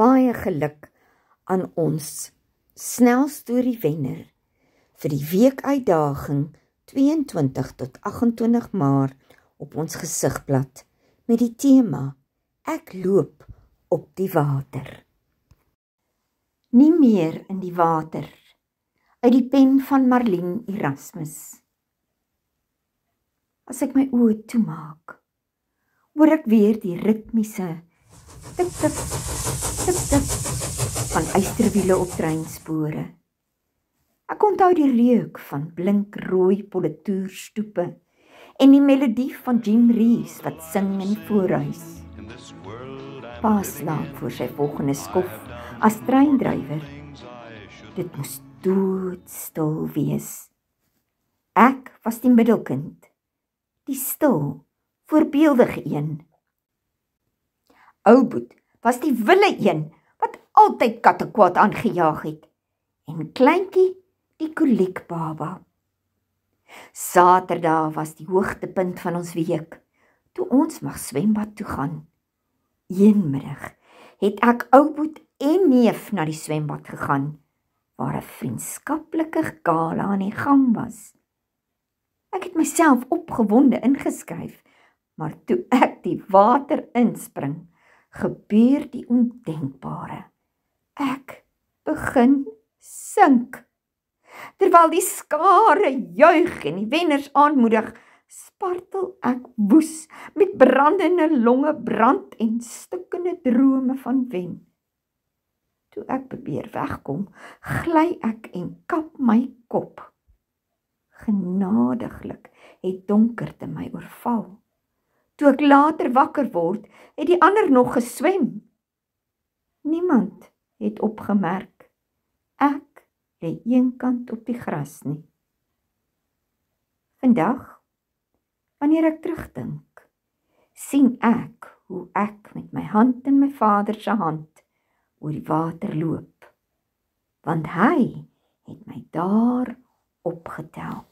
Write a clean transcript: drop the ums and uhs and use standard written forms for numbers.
baie geluk aan ons snelstorie-wenner vir die weekuitdaging 22 tot 28 Maart op ons gesigblad met die tema Ek loop op die water. Nie meer in die water, uit die pen van Marlene Erasmus. As ek my oë toemaak, hoor ek weer die ritmiese tik-tik, tik-tik van eysterwiele op treinspore. Ek onthou die reuk van blinkrooi politoerstoepe en die melodie van Jim Reeves wat sing in die voorhuis. Pa slaap voor sy volgende skof as treindrywer. Dit moes doodstil wees. Ek was die middelkind, die stil, voorbeeldige een. Ouboet was die wille een wat altyd kattekwaad aangejaag het en kleintjie die koliekbaba. Saterdag was die hoogtepunt van ons week, toe ons mag swembad toe gaan. Een middag het ek ouboet en neef na die swembad gegaan, waar 'n vriendskaplike gala aan die gang was. Ek het myself opgewonde ingeskryf, maar toe ek die water inspring, gebeur die ondenkbare. Ek begin sink. Terwyl die skare juig en die wenners aanmoedig, spartel ek woes met brandende longe brand en stikkende drome van wen. Toe ek probeer wegkom, gly ek en kap my kop. Genadiglik het donkerte my oorval. Toe ek later wakker word, het die ander nog geswem. Niemand het opgemerk. Ek lê eenkant op die gras nie. Vandag, wanneer ek terugdink, sien ek hoe ek met my hand in my vader se hand oor die water loop, want hy het my daar opgetel.